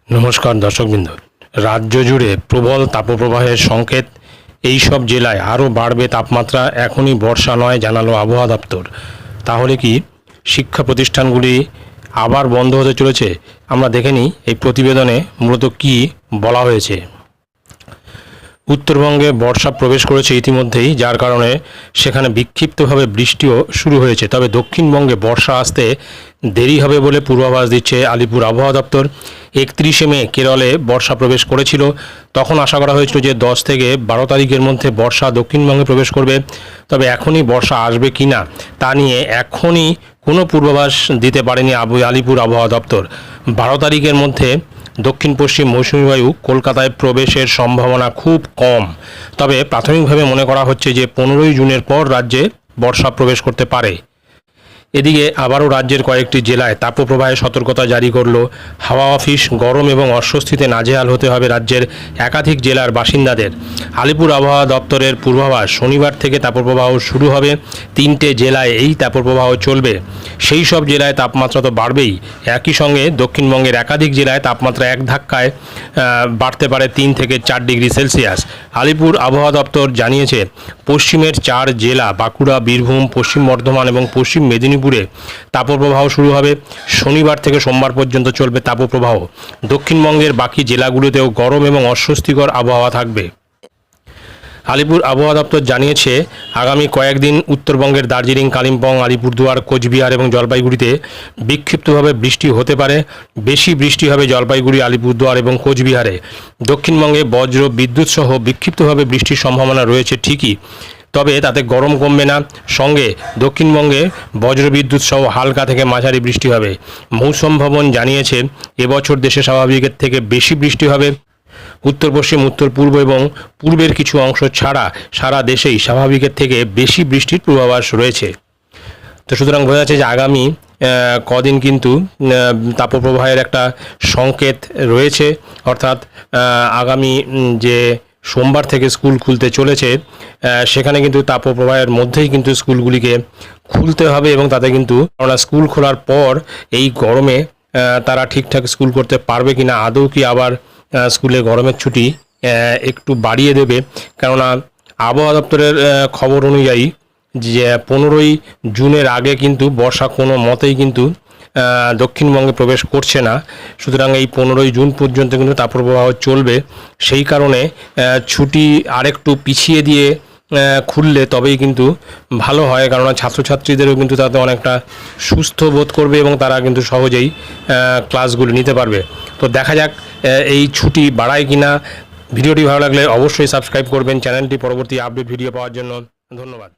নমস্কার দর্শকবৃন্দ, রাজ্য জুড়ে প্রবল তাপপ্রবাহের সংকেত। এই সব জেলায় আরও বাড়বে তাপমাত্রা। এখনই বর্ষা নয় জানালো আবহাওয়া দপ্তর। তাহলে কি শিক্ষা প্রতিষ্ঠানগুলি আবার বন্ধ হতে চলেছে? আমরা দেখে নিই এই প্রতিবেদনে মূলত কী বলা হয়েছে। উত্তরবঙ্গে বর্ষা প্রবেশ করেছে ইতিমধ্যেই, যার কারণে সেখানে বিক্ষিপ্তভাবে বৃষ্টিও শুরু হয়েছে। তবে দক্ষিণবঙ্গে বর্ষা আসতে দেরি হবে বলে পূর্বাভাস দিচ্ছে আলিপুর আবহাওয়া দপ্তর। 31শে মে কেরলে বর্ষা প্রবেশ করেছিল। তখন আশা করা হয়েছিল যে 10 থেকে 12 তারিখের মধ্যে বর্ষা দক্ষিণবঙ্গে প্রবেশ করবে। তবে এখনই বর্ষা আসবে কি না তা নিয়ে এখনই কোনো পূর্বাভাস দিতে পারেনি আলিপুর আবহাওয়া দপ্তর। 12 তারিখের মধ্যে দক্ষিণ পশ্চিম মৌসুমী বায়ু কলকাতায় প্রবেশের সম্ভাবনা খুব কম। তবে প্রাথমিকভাবে মনে করা হচ্ছে যে 15ই জুনের পর রাজ্যে বর্ষা প্রবেশ করতে পারে। এদিকে আবারও রাজ্যের কয়েকটি জেলায় তাপপ্রবাহের সতর্কতা জারি করল হাওয়া অফিস। গরম এবং অস্বস্তিতে নাজেহাল হতে হবে রাজ্যের একাধিক জেলার বাসিন্দাদের। আলিপুর আবহাওয়া দপ্তরের পূর্বাভাস, শনিবার থেকে তাপপ্রবাহ শুরু হবে। 3টে জেলায় এই তাপপ্রবাহ চলবে। সেই সব জেলায় তাপমাত্রা তো বাড়বেই, একই সঙ্গে দক্ষিণবঙ্গের একাধিক জেলায় তাপমাত্রা এক ধাক্কায় বাড়তে পারে 3 থেকে 4 ডিগ্রি সেলসিয়াস। আলিপুর আবহাওয়া দপ্তর জানিয়েছে, পশ্চিমের 4 জেলা বাঁকুড়া, বীরভূম, পশ্চিম বর্ধমান এবং পশ্চিম মেদিনীপুরে তাপপ্রবাহ শুরু হবে। শনিবার থেকে সোমবার পর্যন্ত চলবে তাপপ্রবাহ। দক্ষিণবঙ্গের বাকি জেলাগুলিতেও গরম এবং অস্বস্তিকর আবহাওয়া থাকবে। আলিপুর আবহাওয়া দপ্তর জানিয়েছে, আগামী কয়েকদিন উত্তরবঙ্গের দার্জিলিং, কালিম্পং, আলিপুরদুয়ার, কোচবিহার এবং জলপাইগুড়িতে বিক্ষিপ্তভাবে বৃষ্টি হতে পারে। বেশি বৃষ্টি হবে জলপাইগুড়ি, আলিপুরদুয়ার এবং কোচবিহারে। দক্ষিণবঙ্গে বজ্র বিদ্যুৎ সহ বিক্ষিপ্তভাবে বৃষ্টির সম্ভাবনা রয়েছে ঠিকই, তবে তাতে গরম কমবে না। সঙ্গে দক্ষিণবঙ্গে বজ্রবিদ্যুৎ সহ হালকা থেকে মাঝারি বৃষ্টি হবে। মৌসুম ভবন জানিয়েছে, এবছর দেশে স্বাভাবিকের থেকে বেশি বৃষ্টি হবে। উত্তর পশ্চিম, উত্তর পূর্ব এবং পূর্বের কিছু অংশ ছাড়া সারা দেশেই স্বাভাবিকের থেকে বেশি বৃষ্টির পূর্বাভাস রয়েছে। তো সুতরাং বোঝা যাচ্ছে যে আগামী কদিন কিন্তু তাপপ্রবাহের একটা সংকেত রয়েছে। অর্থাৎ আগামী যে সোমবার থেকে স্কুল খুলতে চলেছে, সেখানে কিন্তু তাপপ্রবাহের মধ্যেই কিন্তু স্কুলগুলিকে খুলতে হবে এবং তাতে কিন্তু স্কুল খোলার পর এই গরমে তারা ঠিকঠাক স্কুল করতে পারবে কিনা, আদৌ কি আবার স্কুলে গরমের ছুটি একটু বাড়িয়ে দেবে। কেননা আবহাওয়া দপ্তরের খবর অনুযায়ী যে 15ই জুনের আগে কিন্তু বর্ষা কোনো মতেই কিন্তু দক্ষিণবঙ্গে প্রবেশ করছে না। সুতরাং এই 15ই জুন পর্যন্ত কিন্তু তাপপ্রবাহ চলবে। সেই কারণে ছুটি আরেকটু পিছিয়ে দিয়ে খুললে তবেই কিন্তু ভালো হয়, কারণ ছাত্রছাত্রীদেরও কিন্তু তাতে অনেকটা সুস্থ বোধ করবে এবং তারা কিন্তু সহজেই ক্লাসগুলি নিতে পারবে। তো দেখা যাক এই ছুটি বাড়ায় কিনা। ভিডিওটি ভালো লাগলে অবশ্যই সাবস্ক্রাইব করবেন চ্যানেলটি পরবর্তী আপডেট ভিডিও পাওয়ার জন্য। ধন্যবাদ।